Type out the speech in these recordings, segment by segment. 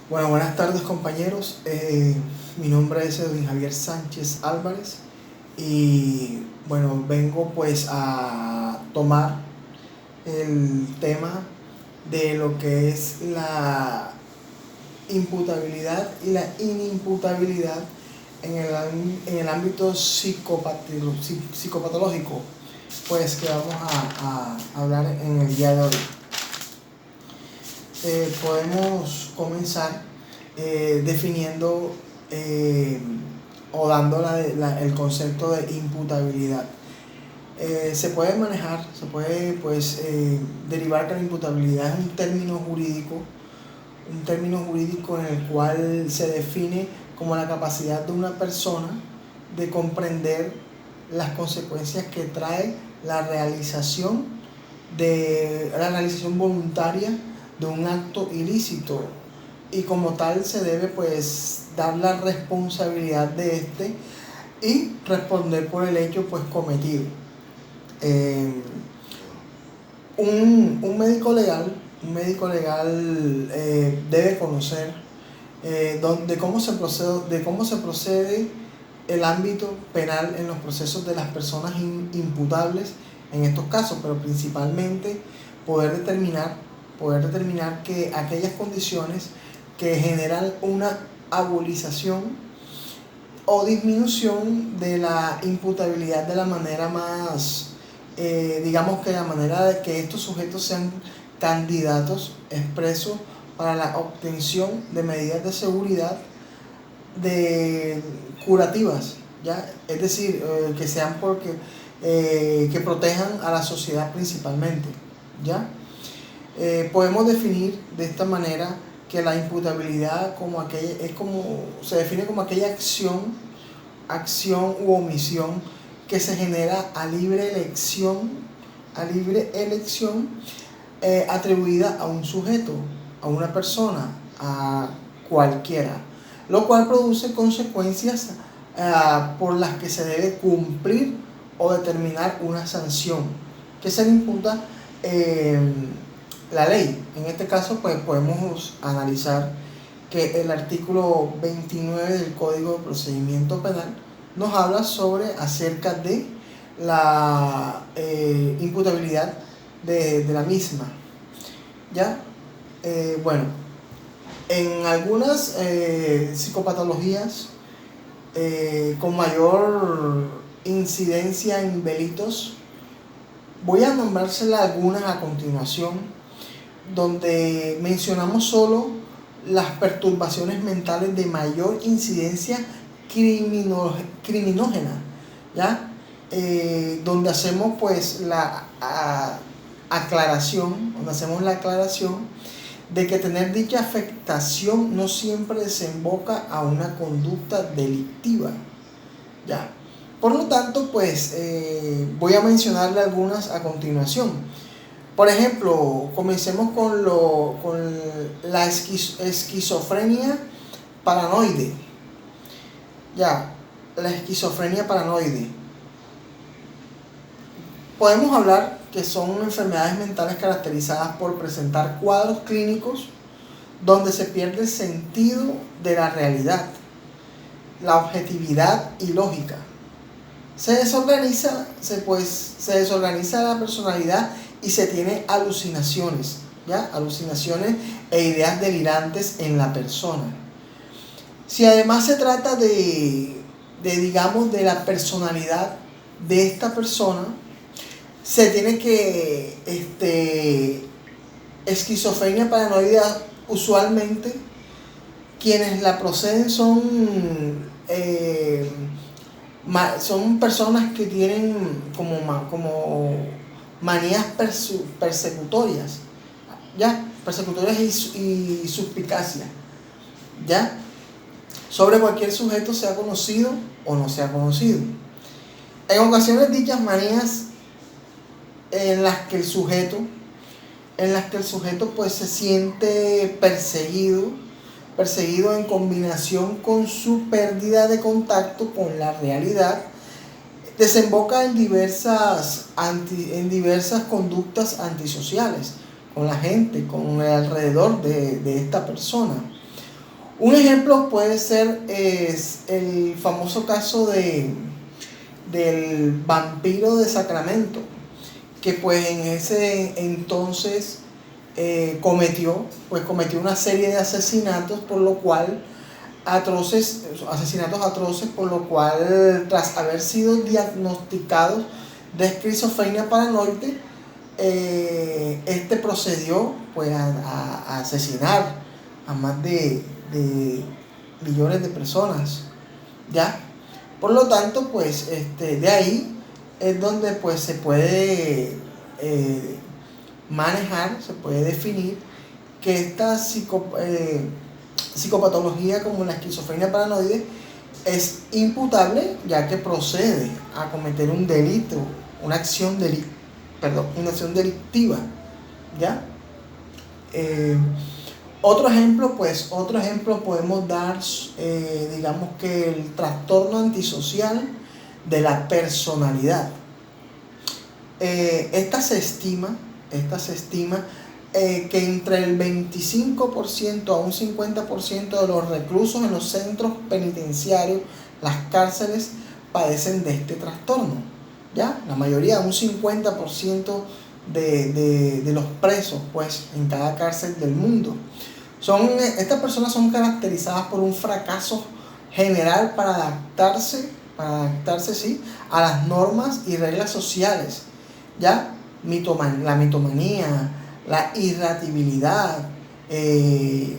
Bueno, buenas tardes compañeros. Mi nombre es Edwin Javier Sánchez Álvarez y bueno, vengo pues a tomar el tema de lo que es la imputabilidad y la inimputabilidad en el ámbito psicopatológico, pues que vamos a hablar en el día de hoy. Podemos comenzar definiendo o dando el concepto de imputabilidad. Se puede manejar, se puede derivar que la imputabilidad es un término jurídico en el cual se define como la capacidad de una persona de comprender las consecuencias que trae la realización voluntaria de un acto ilícito, y como tal se debe pues dar la responsabilidad de este y responder por el hecho pues cometido. Un médico legal debe conocer de cómo se procede el ámbito penal en los procesos de las personas imputables en estos casos, pero principalmente poder determinar que aquellas condiciones que generan una abulización o disminución de la imputabilidad de la manera más, digamos que la manera de que estos sujetos sean candidatos expresos para la obtención de medidas de seguridad curativas, ¿ya? Es decir, que sean que protejan a la sociedad principalmente, ¿ya? Podemos definir de esta manera que la imputabilidad se define como aquella acción u omisión que se genera a libre elección, atribuida a un sujeto, a una persona, a cualquiera, lo cual produce consecuencias por las que se debe cumplir o determinar una sanción que se le imputa la ley. En este caso pues podemos analizar que el artículo 29 del Código de Procedimiento Penal nos habla acerca de la imputabilidad de la misma, ¿ya? Bueno, en algunas psicopatologías con mayor incidencia en delitos, voy a nombrárselas algunas a continuación, donde mencionamos solo las perturbaciones mentales de mayor incidencia criminógena, ¿ya? Donde hacemos pues la aclaración de que tener dicha afectación no siempre desemboca a una conducta delictiva, ¿ya? Por lo tanto, pues voy a mencionarle algunas a continuación. Por ejemplo, comencemos con la esquizofrenia paranoide. Ya, la esquizofrenia paranoide. Podemos hablar que son enfermedades mentales caracterizadas por presentar cuadros clínicos donde se pierde el sentido de la realidad, la objetividad y lógica. Se desorganiza la personalidad y se tiene alucinaciones, ¿ya? Alucinaciones e ideas delirantes en la persona. Si además se trata de la personalidad de esta persona, se tiene que esquizofrenia paranoide, usualmente quienes la proceden son personas que tienen como manías persecutorias, ¿ya? Persecutorias y suspicacia, ¿ya? Sobre cualquier sujeto, sea conocido o no sea conocido. En ocasiones dichas manías en las que el sujeto pues se siente perseguido en combinación con su pérdida de contacto con la realidad, desemboca en diversas conductas antisociales con la gente, con el alrededor de esta persona. Un ejemplo puede ser el famoso caso del vampiro de Sacramento, que pues en ese entonces cometió una serie de asesinatos, por lo cual asesinatos atroces, por lo cual tras haber sido diagnosticados de esquizofrenia paranoide, este procedió pues a asesinar a más de millones de personas, ¿ya? Por lo tanto, pues de ahí es donde pues se puede manejar, se puede definir que esta psicopatología como la esquizofrenia paranoide es imputable, ya que procede a cometer un delito, una acción delictiva, ¿ya? Otro ejemplo podemos dar, digamos que el trastorno antisocial de la personalidad. Esta se estima que entre el 25% a un 50% de los reclusos en los centros penitenciarios, las cárceles, padecen de este trastorno, ¿ya? La mayoría, un 50% de los presos pues en cada cárcel del mundo. Estas personas son caracterizadas por un fracaso general para adaptarse sí, a las normas y reglas sociales, ¿ya? La mitomanía, la irritabilidad,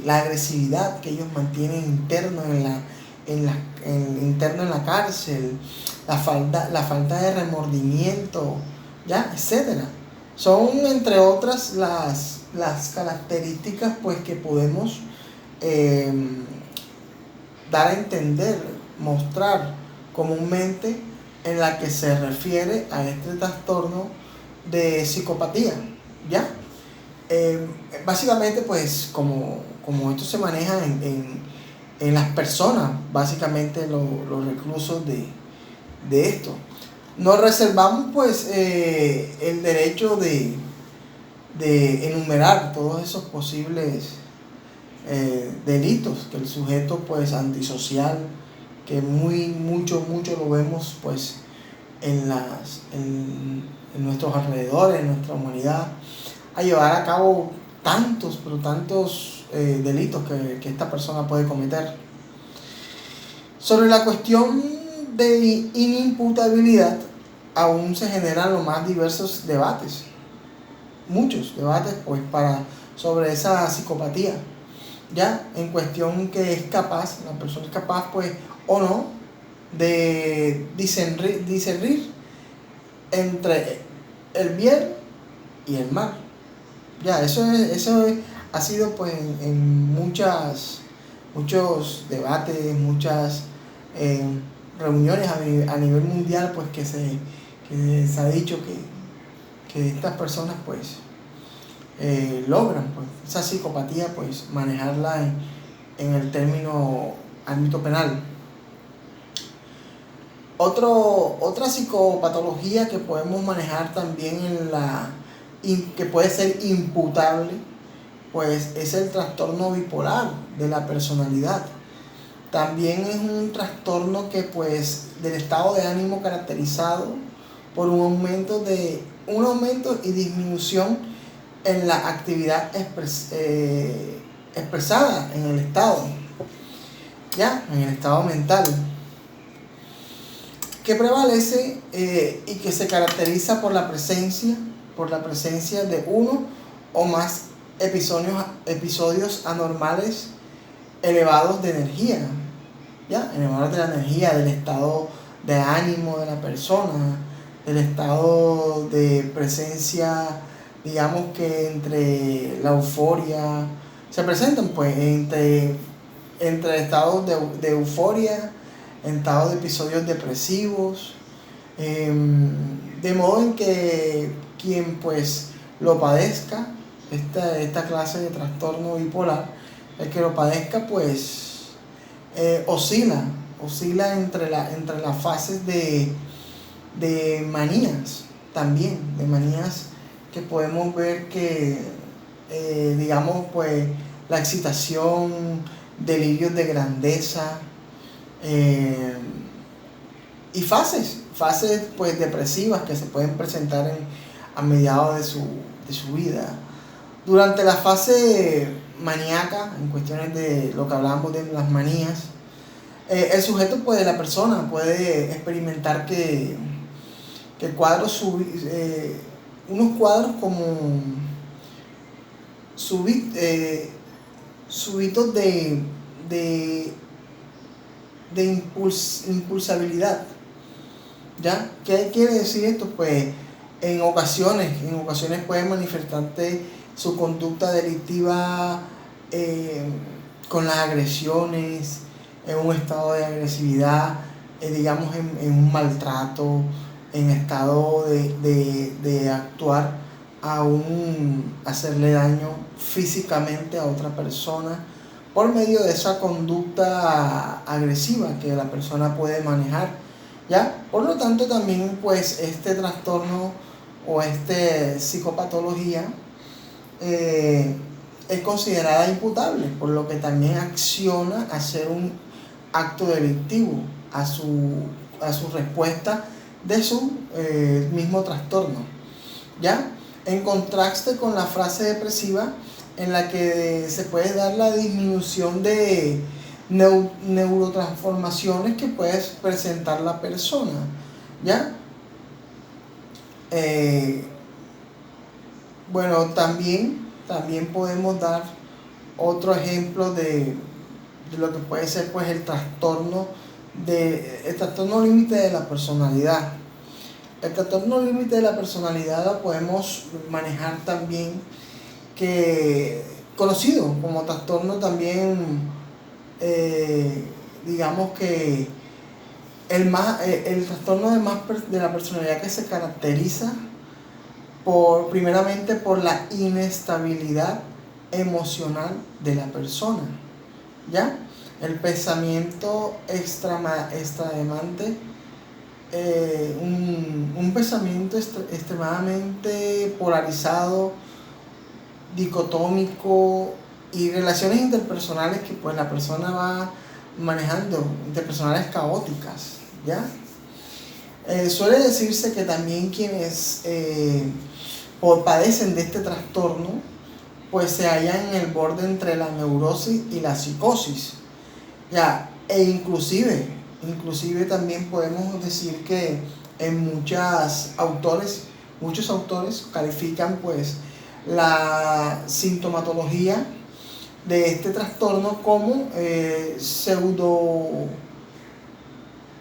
la agresividad que ellos mantienen interno interno en la cárcel, la falta de remordimiento, ¿ya? Etcétera. Son entre otras las características pues que podemos dar a entender, mostrar comúnmente en la que se refiere a este trastorno de psicopatía, ¿ya? Básicamente pues como esto se maneja en las personas, básicamente los reclusos de esto. Nos reservamos pues el derecho de enumerar todos esos posibles delitos que el sujeto pues antisocial, que mucho lo vemos pues en nuestros alrededores, en nuestra humanidad, a llevar a cabo tantos delitos que esta persona puede cometer. Sobre la cuestión de inimputabilidad, aún se generan los más diversos debates, muchos debates pues sobre esa psicopatía, ya en cuestión que la persona es capaz pues o no de discernir entre el bien y el mal. Ya, eso ha sido pues en muchos debates, muchas reuniones a nivel mundial pues que se ha dicho que estas personas pues logran pues esa psicopatía pues manejarla en el término ámbito penal. Otra psicopatología que podemos manejar también que puede ser imputable pues es el trastorno bipolar de la personalidad. También es un trastorno que pues del estado de ánimo caracterizado por un aumento y disminución en la actividad expresada en el estado, ¿ya? En el estado mental, que prevalece y que se caracteriza por la presencia de uno o más episodios anormales elevados de energía, ¿ya? Elevados de la energía, del estado de ánimo de la persona, del estado de presencia, digamos que entre la euforia, se presentan pues entre estados de euforia, en estados de episodios depresivos, de modo en que quien pues lo padezca, esta clase de trastorno bipolar, el que lo padezca pues oscila entre las fases de manías, también de manías que podemos ver que digamos pues la excitación delirios de grandeza, y fases pues depresivas que se pueden presentar a mediados de su vida. Durante la fase maníaca, en cuestiones de lo que hablamos de las manías, el sujeto la persona puede experimentar que cuadros unos cuadros como súbitos de impulsabilidad. ¿Ya? ¿Qué quiere decir esto? Pues en ocasiones puede manifestarte su conducta delictiva, con las agresiones, en un estado de agresividad, digamos en un maltrato, en estado de actuar hacerle daño físicamente a otra persona por medio de esa conducta agresiva que la persona puede manejar, ¿ya? Por lo tanto, también pues este trastorno o psicopatología es considerada imputable, por lo que también acciona a hacer un acto delictivo a su respuesta de su mismo trastorno, ¿ya? En contraste con la fase depresiva, en la que se puede dar la disminución de neurotransformaciones que puede presentar la persona, ¿ya? Bueno, también podemos dar otro ejemplo de lo que puede ser pues el trastorno límite de la personalidad. El trastorno límite de la personalidad lo podemos manejar también, conocido como trastorno también, digamos que el trastorno de la personalidad que se caracteriza primeramente por la inestabilidad emocional de la persona, ¿ya? El pensamiento extravagante, un pensamiento extremadamente polarizado, dicotómico, y relaciones interpersonales que pues la persona va manejando, interpersonales caóticas, ¿ya? Suele decirse que también quienes padecen de este trastorno pues se hallan en el borde entre la neurosis y la psicosis, ¿ya? Inclusive también podemos decir que muchos autores califican pues la sintomatología de este trastorno como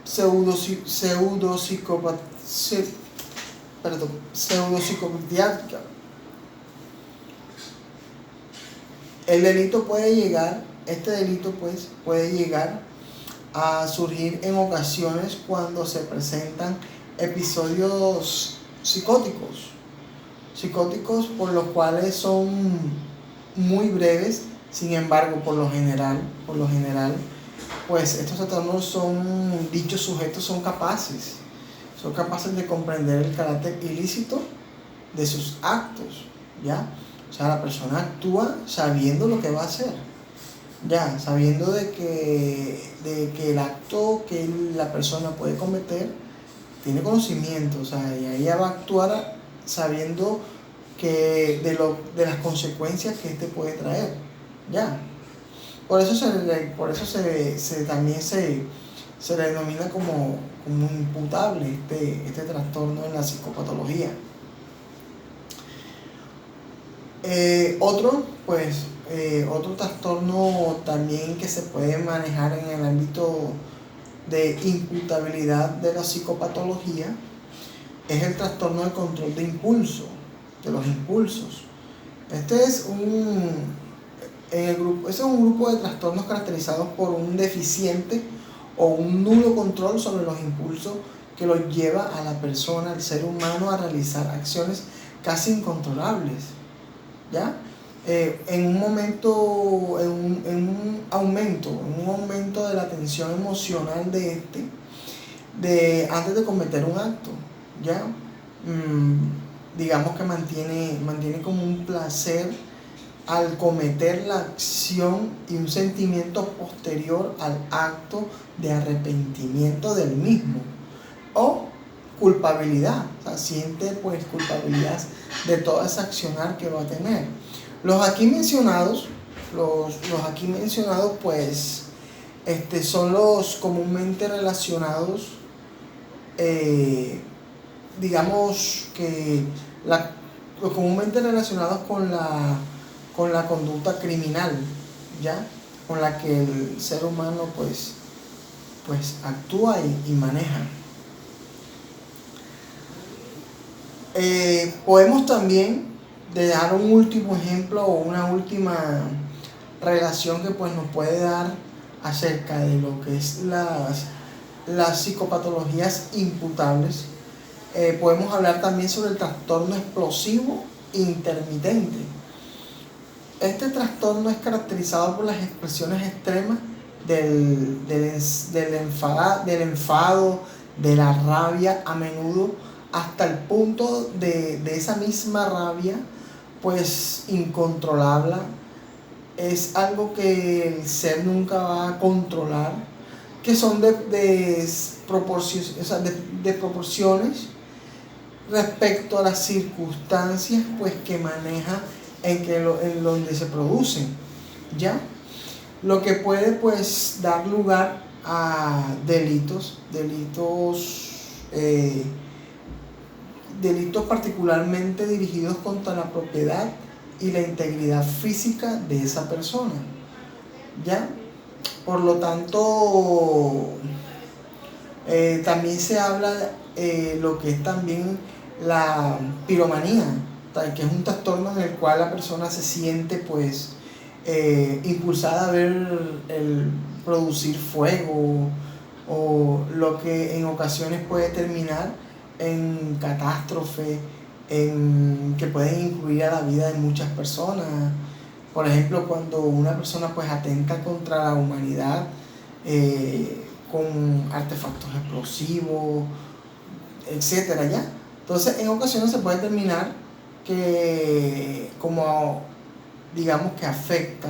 pseudopsicopatíaca. Este delito pues puede llegar a surgir en ocasiones cuando se presentan episodios psicóticos por los cuales son muy breves. Sin embargo, por lo general, pues estos trastornos dichos sujetos son capaces de comprender el carácter ilícito de sus actos, ¿ya? O sea, la persona actúa sabiendo lo que va a hacer, ya, sabiendo de que el acto que la persona puede cometer tiene conocimiento, o sea, y ella va a actuar sabiendo que de las consecuencias que puede traer, ya. Por eso también se le denomina como imputable este trastorno en la psicopatología. Otro trastorno también que se puede manejar en el ámbito de imputabilidad de la psicopatología es el trastorno de control de los impulsos. Este es un grupo de trastornos caracterizados por un deficiente o un nulo control sobre los impulsos que los lleva a la persona, al ser humano, a realizar acciones casi incontrolables, ¿ya? En un aumento de la tensión emocional antes de cometer un acto, ¿ya? Digamos que mantiene como un placer al cometer la acción y un sentimiento posterior al acto de arrepentimiento del mismo, o culpabilidad, o sea, siente pues culpabilidad de toda esa accionar que va a tener. Los aquí mencionados pues son los comúnmente relacionados, digamos que los comúnmente relacionados con la conducta criminal, ¿ya? Con la que el ser humano pues actúa y maneja. Podemos también dar un último ejemplo o una última relación que pues nos puede dar acerca de lo que es las psicopatologías imputables. Podemos hablar también sobre el trastorno explosivo intermitente. Este trastorno es caracterizado por las expresiones extremas del enfado, de la rabia, a menudo hasta el punto de esa misma rabia pues incontrolable. Es algo que el ser nunca va a controlar, que son de proporciones respecto a las circunstancias pues que maneja en donde se producen, ¿ya? Lo que puede pues dar lugar a delitos particularmente dirigidos contra la propiedad y la integridad física de esa persona, ¿ya? Por lo tanto, también se habla lo que es también la piromanía, que es un trastorno en el cual la persona se siente pues impulsada a ver el producir fuego, o lo que en ocasiones puede terminar en catástrofe, que pueden incluir a la vida de muchas personas. Por ejemplo, cuando una persona pues atenta contra la humanidad con artefactos explosivos, etcétera, ¿ya? Entonces, en ocasiones se puede terminar que, como digamos que afecta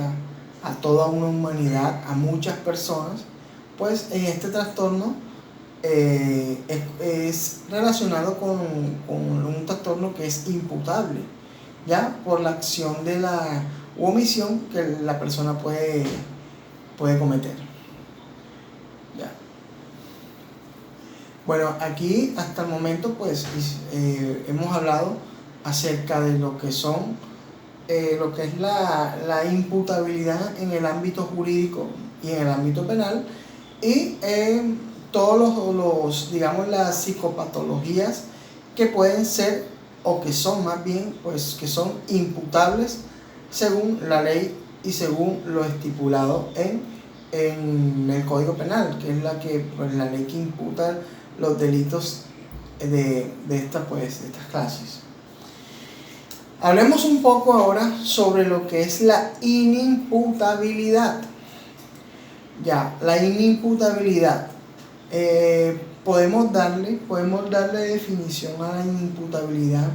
a toda una humanidad, a muchas personas, pues en este trastorno es relacionado con un trastorno que es imputable, ya por la acción de la omisión que la persona puede cometer, ya. Bueno, aquí hasta el momento pues hemos hablado acerca de lo que son lo que es la imputabilidad en el ámbito jurídico y en el ámbito penal, y todos los digamos las psicopatologías que pueden ser, o que son más bien pues que son imputables según la ley y según lo estipulado en el Código Penal, que es la ley que imputa los delitos de estas clases. Hablemos un poco ahora sobre lo que es la inimputabilidad. Ya, la inimputabilidad. Podemos darle definición a la inimputabilidad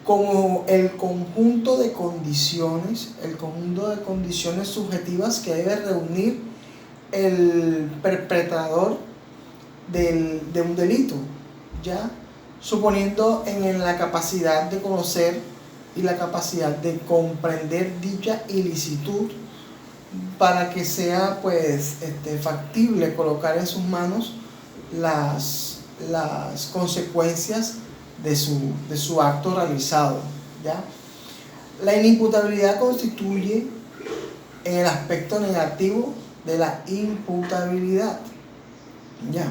como el conjunto de condiciones subjetivas que debe reunir el perpetrador de un delito, ¿ya? Suponiendo en la capacidad de conocer y la capacidad de comprender dicha ilicitud, para que sea pues factible colocar en sus manos las consecuencias de su acto realizado, ¿ya? La inimputabilidad constituye en el aspecto negativo de la imputabilidad, ¿ya?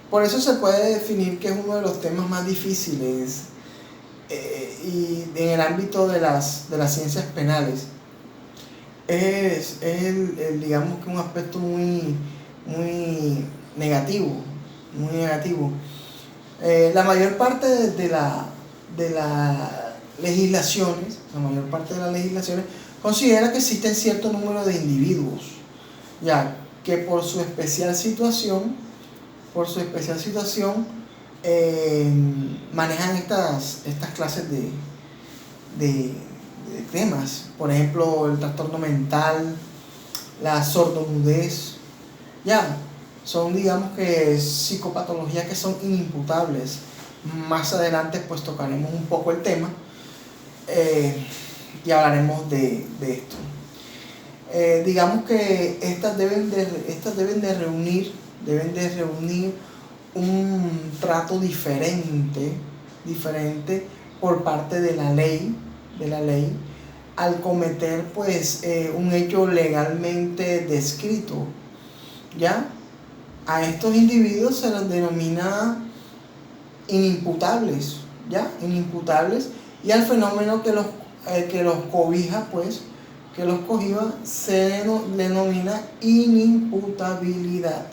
Por eso se puede definir que es uno de los temas más difíciles y en el ámbito de las ciencias penales. Es digamos que un aspecto muy negativo, la mayor parte de las legislaciones considera que existen cierto número de individuos, ya que por su especial situación manejan estas clases de temas, por ejemplo, el trastorno mental, la sordomudez, ya, son digamos que psicopatologías que son inimputables. Más adelante pues tocaremos un poco el tema y hablaremos de esto. Digamos que estas deben de reunir un trato diferente por parte de la ley al cometer pues un hecho legalmente descrito. ¿Ya? A estos individuos se los denomina inimputables, ¿ya? Inimputables, y al fenómeno que los cobija, pues, que los cohiba, se denomina inimputabilidad,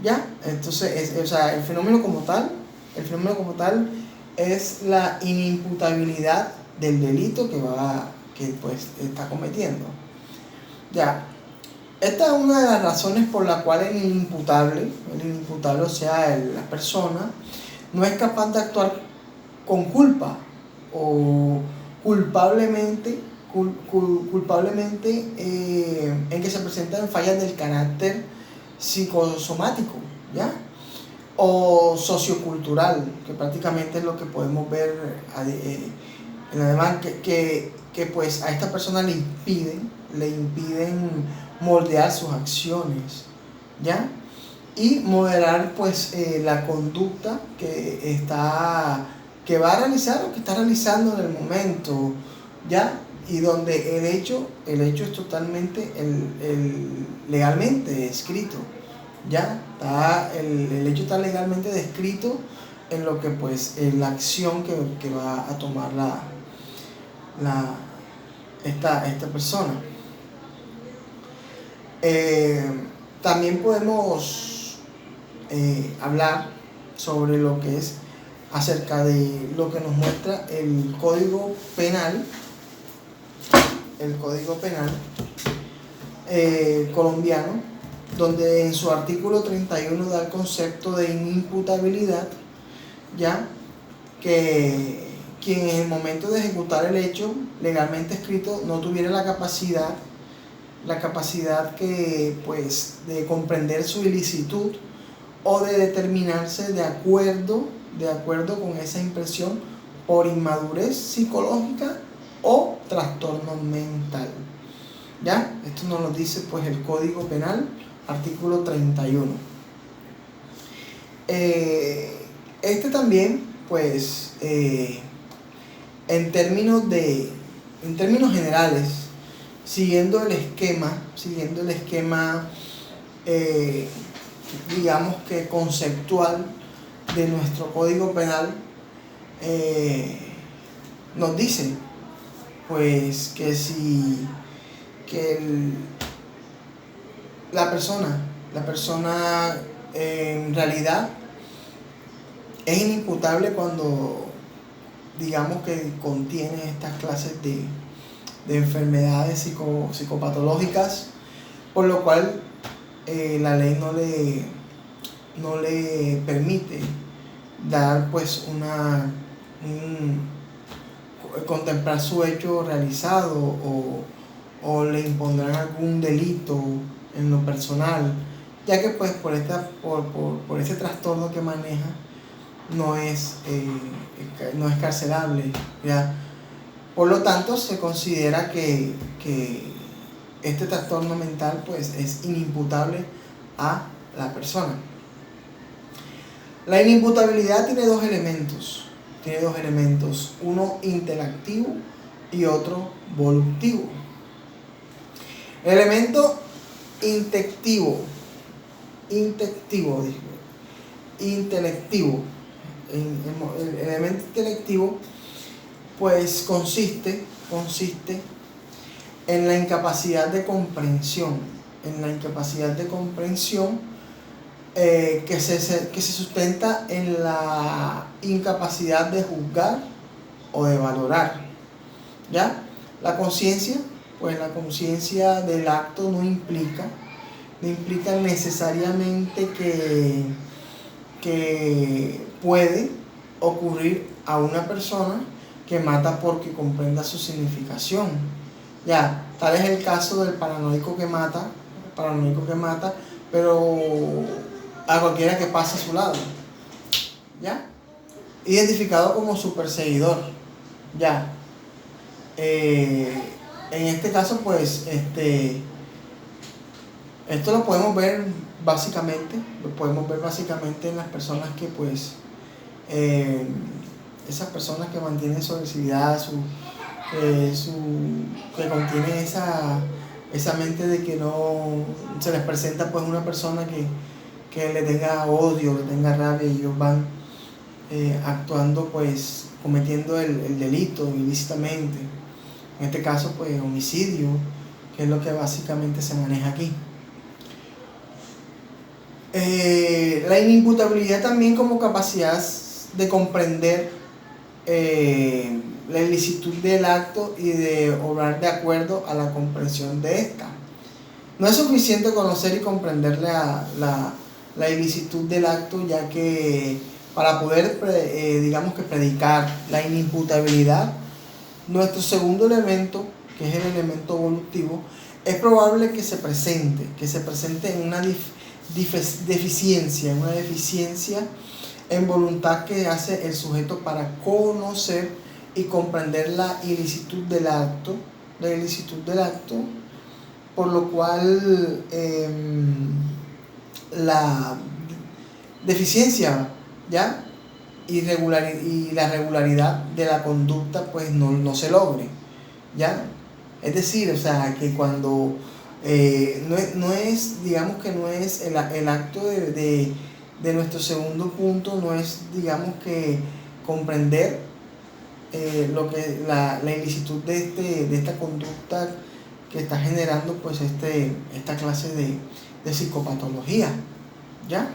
¿ya? Entonces, o sea, el fenómeno como tal es la inimputabilidad del delito que pues está cometiendo, ¿ya? Esta es una de las razones por la cual el inimputable, o sea, la persona, no es capaz de actuar con culpa o culpablemente en que se presentan fallas del carácter psicosomático, ¿ya? O sociocultural, que prácticamente es lo que podemos ver en además que pues a esta persona le impiden moldear sus acciones, ¿ya? Y moderar pues la conducta que va a realizar o que está realizando en el momento, ¿ya? Y donde el hecho es totalmente legalmente descrito, ¿ya? El hecho está legalmente descrito en lo que pues la acción que va a tomar esta persona. También podemos hablar sobre lo que es acerca de lo que nos muestra el Código Penal colombiano, donde en su artículo 31 da el concepto de inimputabilidad, ya que quien en el momento de ejecutar el hecho legalmente escrito no tuviera la capacidad que pues de comprender su ilicitud o de determinarse de acuerdo con esa impresión por inmadurez psicológica o trastorno mental. ¿Ya? Esto nos lo dice pues el Código Penal, artículo 31. Este también pues en términos generales, siguiendo el esquema digamos que conceptual de nuestro Código Penal, nos dice pues que la persona en realidad es inimputable cuando digamos que contiene estas clases de enfermedades psicopatológicas, por lo cual la ley no le permite dar pues contemplar su hecho realizado o le impondrán algún delito en lo personal, ya que pues por ese trastorno que maneja no es carcelable, ¿ya? Por lo tanto, se considera que este trastorno mental pues es inimputable a la persona. La inimputabilidad tiene dos elementos, uno intelectivo y otro volutivo. El elemento intelectivo, el elemento intelectivo pues consiste en la incapacidad de comprensión, que se sustenta en la incapacidad de juzgar o de valorar, ¿ya? La conciencia del acto no implica necesariamente que puede ocurrir a una persona que mata porque comprenda su significación. Ya, tal es el caso del paranoico que mata, pero a cualquiera que pase a su lado. ¿Ya? Identificado como su perseguidor. Ya. En este caso, pues, esto lo podemos ver básicamente en las personas que, pues, esas personas que mantienen su agresividad, que contienen esa mente de que no se les presenta, pues, una persona que le tenga odio, que tenga rabia, y ellos van actuando, pues, cometiendo el delito ilícitamente. En este caso, pues, homicidio, que es lo que básicamente se maneja aquí. La inimputabilidad también como capacidad de comprender la ilicitud del acto y de obrar de acuerdo a la comprensión de esta. No es suficiente conocer y comprender la ilicitud del acto, ya que para poder digamos que predicar la inimputabilidad, nuestro segundo elemento, que es el elemento volutivo, es probable que se presente en una deficiencia en voluntad que hace el sujeto para conocer y comprender la ilicitud del acto, por lo cual la deficiencia, ¿ya? Y la regularidad de la conducta, pues, no se logre, ¿ya? Es decir, o sea, que cuando digamos que no es el acto de nuestro segundo punto, no es, digamos, que comprender lo que la ilicitud de esta conducta que está generando, pues, esta clase de psicopatología, ¿ya?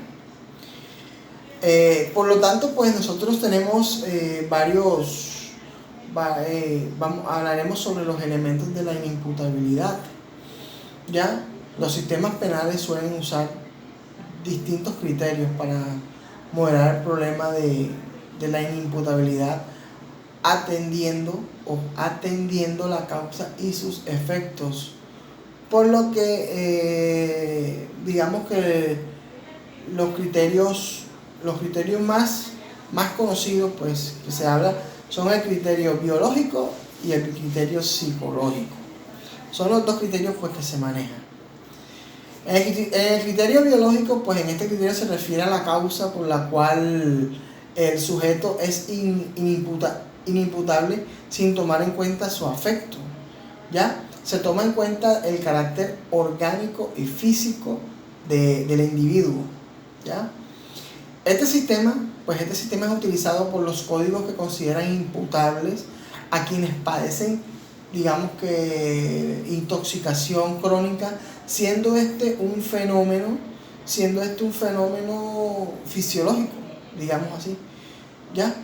Por lo tanto, pues, nosotros tenemos hablaremos sobre los elementos de la inimputabilidad. ¿Ya? Los sistemas penales suelen usar distintos criterios para moderar el problema de la inimputabilidad, atendiendo la causa y sus efectos. Por lo que digamos que los criterios más conocidos, pues, que se habla, son el criterio biológico y el criterio psicológico. Son los dos criterios, pues, que se manejan. En el criterio biológico, pues, en este criterio se refiere a la causa por la cual el sujeto es inimputable sin tomar en cuenta su afecto, ¿ya? Se toma en cuenta el carácter orgánico y físico del individuo, ¿ya? Este sistema es utilizado por los códigos que consideran imputables a quienes padecen, digamos, que intoxicación crónica, siendo este un fenómeno fisiológico, digamos así, ¿ya?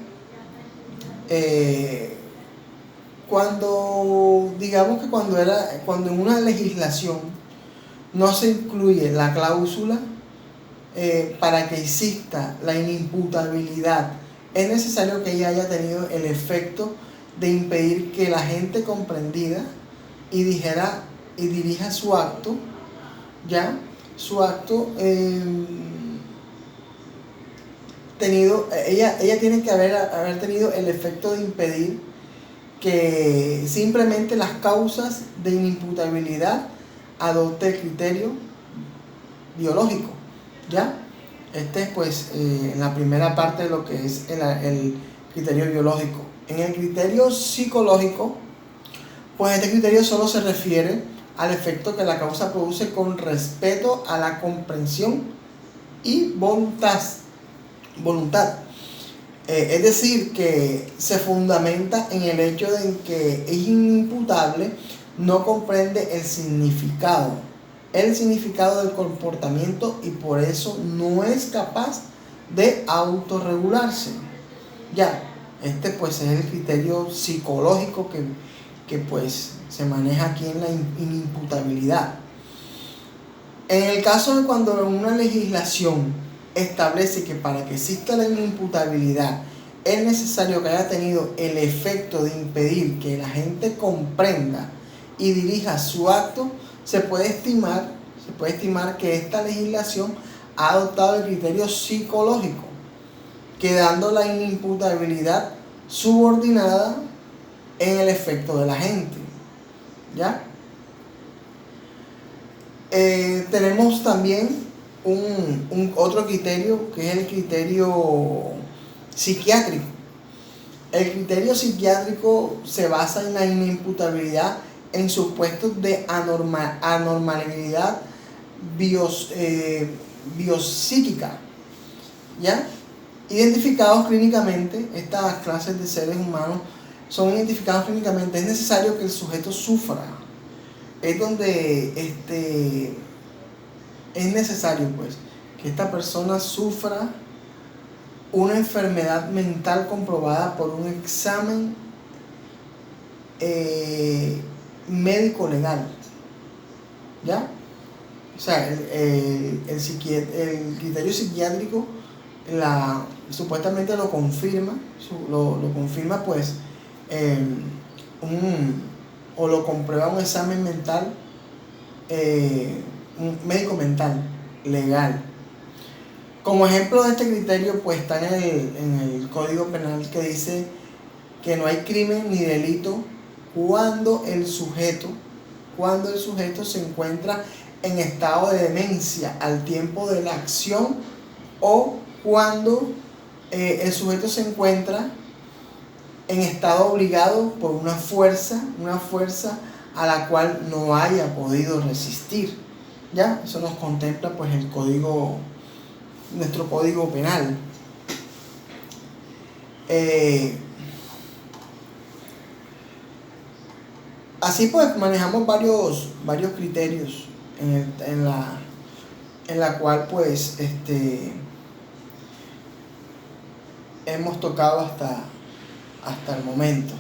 Cuando en una legislación no se incluye la cláusula para que exista la inimputabilidad, es necesario que ella haya tenido el efecto de impedir que la gente comprendida y dirija su acto, ¿ya? Ella tiene que haber tenido el efecto de impedir que simplemente las causas de inimputabilidad adopte el criterio biológico, ¿ya? Pues, en la primera parte de lo que es el criterio biológico. En el criterio psicológico, pues este criterio solo se refiere al efecto que la causa produce con respeto a la comprensión y voluntad. Es decir, que se fundamenta en el hecho de que es inimputable, no comprende el significado del comportamiento y por eso no es capaz de autorregularse. Ya, pues es el criterio psicológico que pues se maneja aquí en la inimputabilidad. En el caso de cuando una legislación establece que para que exista la inimputabilidad es necesario que haya tenido el efecto de impedir que la gente comprenda y dirija su acto, se puede estimar que esta legislación ha adoptado el criterio psicológico, quedando la inimputabilidad subordinada en el efecto de la gente. ¿Ya? Tenemos también otro criterio, que es el criterio psiquiátrico. El criterio psiquiátrico se basa en la inimputabilidad en supuestos de anormalidad biopsíquica, ¿ya? Identificados clínicamente, estas clases de seres humanos son identificados clínicamente. Es necesario que el sujeto sufra. Es donde es necesario, pues, que esta persona sufra una enfermedad mental comprobada por un examen médico legal. ¿Ya? O sea, el criterio psiquiátrico supuestamente lo confirma, pues, o lo comprueba un examen mental, un médico mental legal. Como ejemplo de este criterio, pues está en el Código Penal, que dice que no hay crimen ni delito cuando el sujeto se encuentra en estado de demencia al tiempo de la acción, o cuando el sujeto se encuentra en estado obligado por una fuerza a la cual no haya podido resistir. ¿Ya? Eso nos contempla, pues, nuestro Código Penal. Así pues manejamos varios criterios en la cual, pues, hemos tocado hasta el momento.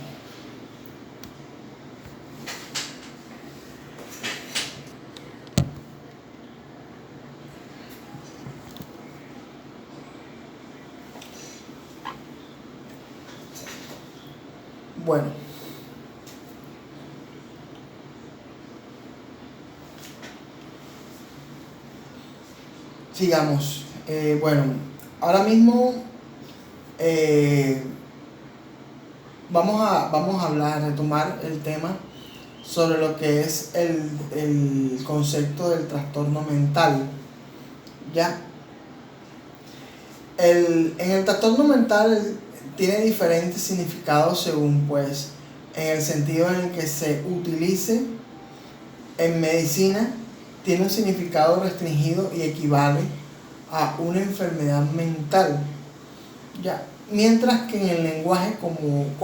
Bueno, sigamos. Bueno, ahora mismo vamos a retomar el tema sobre lo que es el concepto del trastorno mental. ¿Ya? En el trastorno mental tiene diferentes significados según, pues, en el sentido en el que se utilice en medicina. Tiene un significado restringido y equivale a una enfermedad mental, ¿ya? Mientras que en el lenguaje común